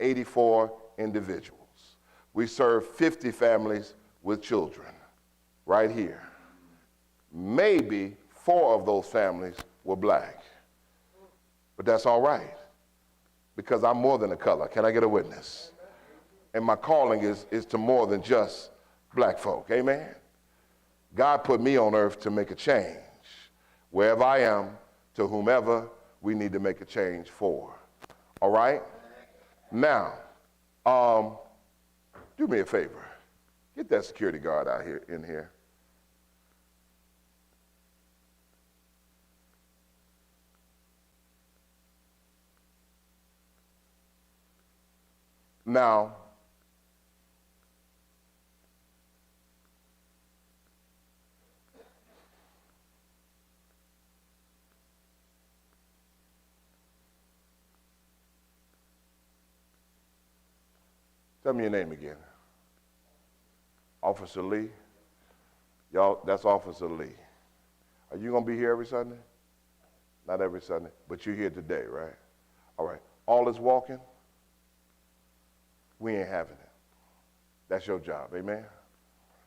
84 individuals. We serve 50 families with children right here. Maybe 4 of those families were black. But that's all right, because I'm more than a color. Can I get a witness? And my calling is to more than just black folk, amen? God put me on earth to make a change, wherever I am, to whomever we need to make a change for, all right? Now, do me a favor. Get that security guard out here, in here. Now, tell me your name again. Officer Lee. Y'all, that's Officer Lee. Are you going to be here every Sunday? Not every Sunday, but you're here today, right? All right. All is walking? We ain't having it. That's your job, amen?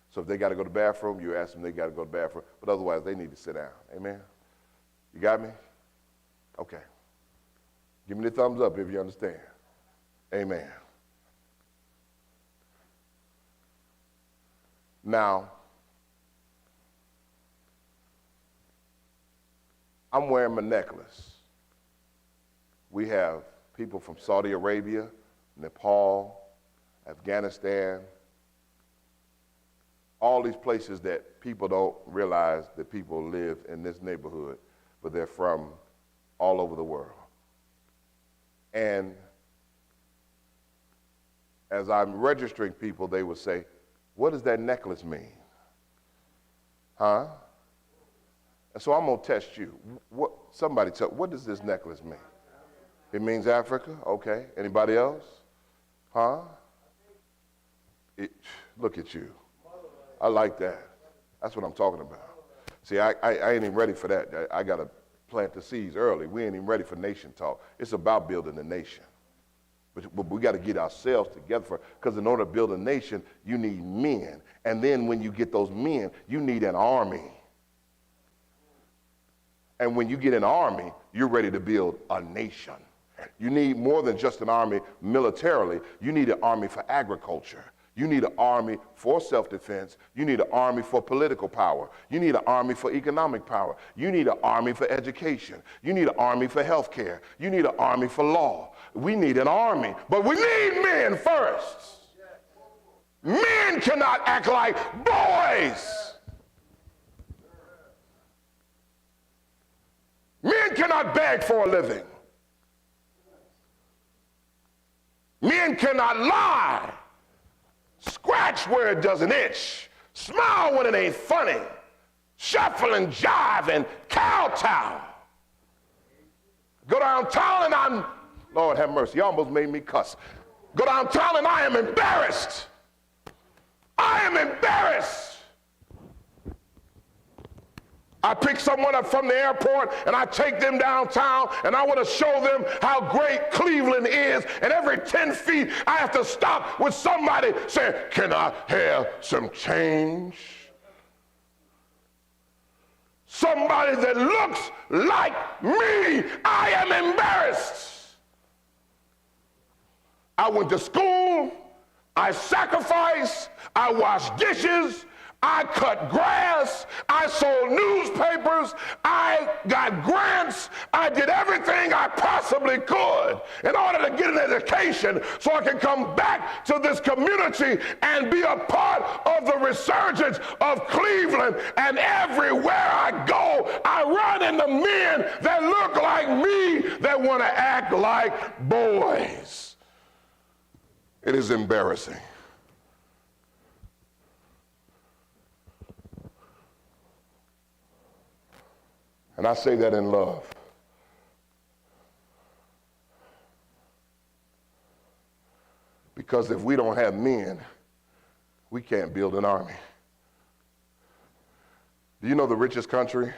So if they got to go to the bathroom, you ask them they got to go to the bathroom, but otherwise they need to sit down, amen? You got me? Okay. Give me the thumbs up if you understand. Amen. Now, I'm wearing my necklace. We have people from Saudi Arabia, Nepal, Afghanistan, all these places that people don't realize that people live in this neighborhood, but they're from all over the world. And as I'm registering people, they would say, what does that necklace mean? Huh? And so I'm gonna test you. Somebody tell, what does this necklace mean? It means Africa, okay. Anybody else? Huh? Look at you. I like that. That's what I'm talking about. See, I ain't even ready for that. I gotta plant the seeds early. We ain't even ready for nation talk. It's about building a nation. But we got to get ourselves together, because in order to build a nation, you need men. And then when you get those men, you need an army. And when you get an army, you're ready to build a nation. You need more than just an army militarily. You need an army for agriculture. You need an army for self-defense. You need an army for political power. You need an army for economic power. You need an army for education. You need an army for health care. You need an army for law. We need an army, but we need men first. Men cannot act like boys. Men cannot beg for a living. Men cannot lie. Scratch where it doesn't itch. Smile when it ain't funny. Shuffle and jive and kowtow. Go downtown and Lord have mercy, you almost made me cuss. Go downtown and I am embarrassed. I am embarrassed. I pick someone up from the airport and I take them downtown and I want to show them how great Cleveland is, and every 10 feet I have to stop with somebody saying, can I have some change? Somebody that looks like me. I am embarrassed. I went to school, I sacrificed, I washed dishes, I cut grass, I sold newspapers, I got grants, I did everything I possibly could in order to get an education so I can come back to this community and be a part of the resurgence of Cleveland. And everywhere I go, I run into men that look like me, that want to act like boys. It is embarrassing. And I say that in love. Because if we don't have men, we can't build an army. Do you know the richest country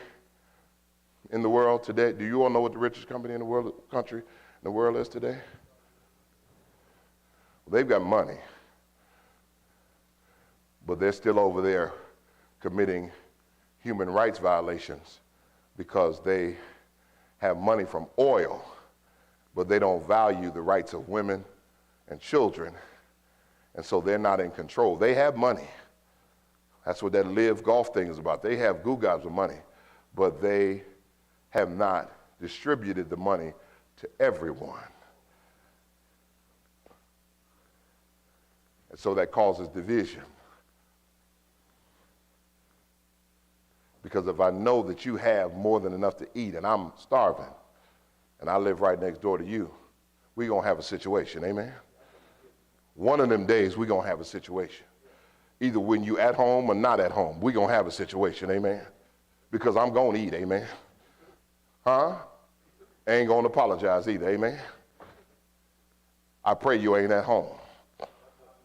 in the world today? Do you all know what the richest country in the world is today? They've got money, but they're still over there committing human rights violations because they have money from oil, but they don't value the rights of women and children, and so they're not in control. They have money. That's what that Live Golf thing is about. They have goo gobs of money, but they have not distributed the money to everyone. And so that causes division. Because if I know that you have more than enough to eat and I'm starving and I live right next door to you, we're going to have a situation, amen? One of them days we're going to have a situation. Either when you at home or not at home, we're going to have a situation, amen? Because I'm going to eat, amen? Huh? Ain't going to apologize either, amen? I pray you ain't at home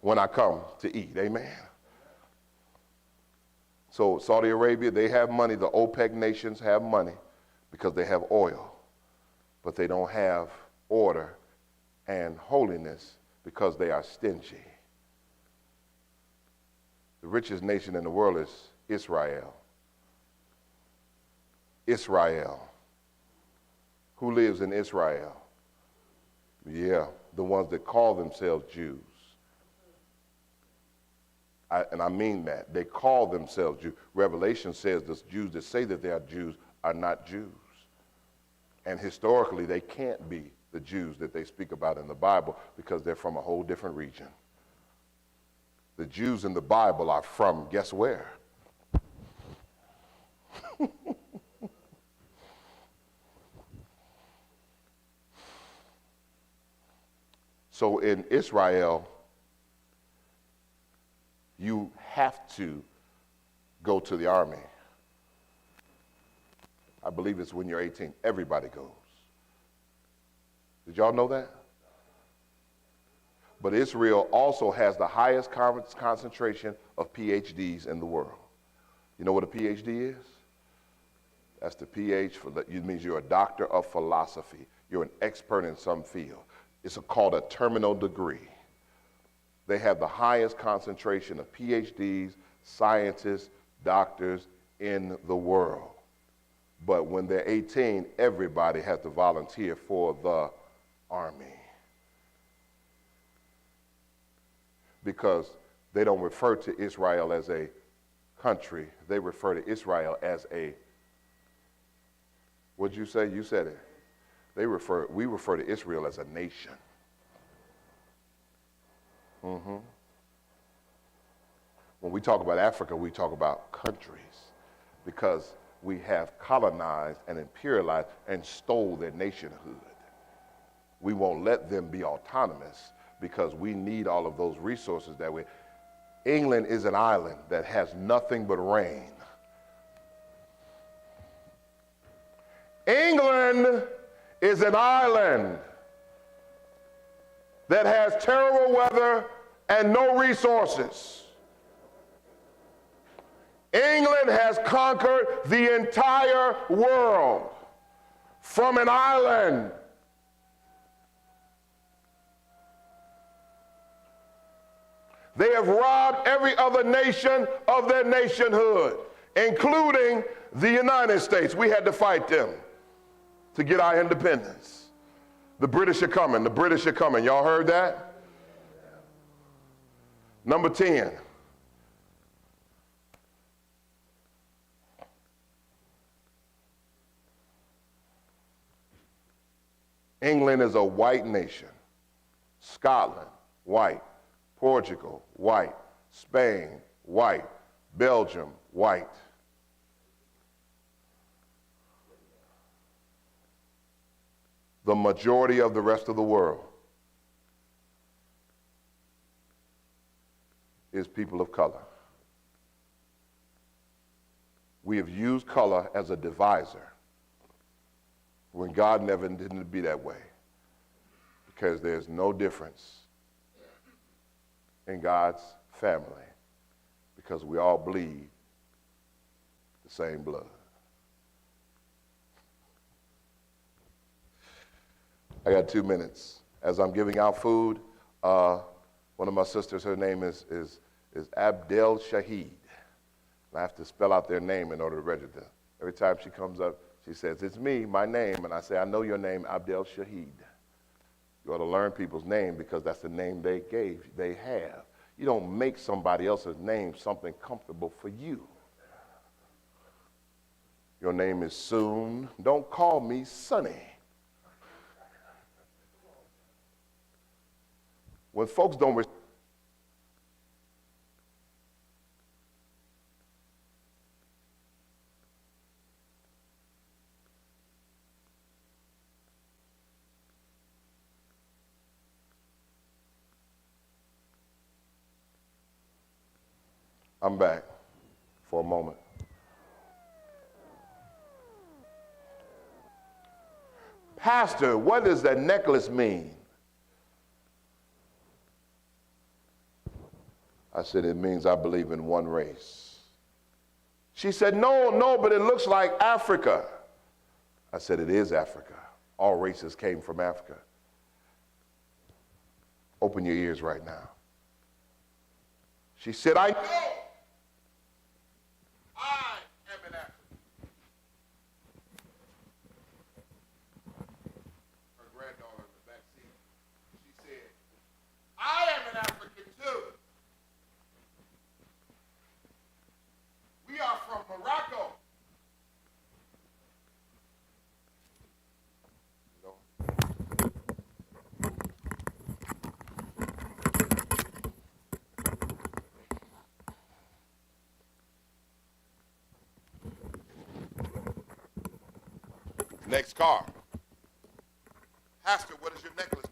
when I come to eat, amen? So Saudi Arabia, they have money. The OPEC nations have money because they have oil, but they don't have order and holiness because they are stingy. The richest nation in the world is Israel. Israel. Who lives in Israel? Yeah, the ones that call themselves Jews. And I mean that. They call themselves Jews. Revelation says the Jews that say that they are Jews are not Jews. And historically, they can't be the Jews that they speak about in the Bible because they're from a whole different region. The Jews in the Bible are from, guess where? So in Israel, you have to go to the army. I believe it's when you're 18. Everybody goes. Did y'all know that? But Israel also has the highest concentration of PhDs in the world. You know what a PhD is? That's the PH, it means you're a doctor of philosophy. You're an expert in some field. It's called a terminal degree. They have the highest concentration of PhDs, scientists, doctors in the world. But when they're 18, everybody has to volunteer for the army. Because they don't refer to Israel as a country. They refer to Israel as a, what'd you say? You said it. We refer to Israel as a nation. When we talk about Africa, we talk about countries because we have colonized and imperialized and stole their nationhood. We won't let them be autonomous because we need all of those resources that way. England is an island that has nothing but rain. England is an island that has terrible weather and no resources. England has conquered the entire world from an island. They have robbed every other nation of their nationhood, including the United States. We had to fight them to get our independence. The British are coming. The British are coming. Y'all heard that? Number 10. England is a white nation. Scotland, white. Portugal, white. Spain, white. Belgium, white. The majority of the rest of the world is people of color. We have used color as a divisor when God never intended it to be that way, because there's no difference in God's family because we all bleed the same blood. I got 2 minutes. As I'm giving out food, One of my sisters, her name is Abdel Shahid. I have to spell out their name in order to register. Every time she comes up, she says, "It's me, my name." And I say, "I know your name, Abdel Shahid." You ought to learn people's name because that's the name they have. You don't make somebody else's name something comfortable for you. Your name is Soon. Don't call me Sonny. When folks don't I'm back for a moment. Pastor, what does that necklace mean? I said, it means I believe in one race. She said, no, but it looks like Africa. I said, it is Africa. All races came from Africa. Open your ears right now. She said, I know. I am an African. Her granddaughter in the back seat. She said, I am an African too. We are from Morocco. Next car. Pastor, what does your necklace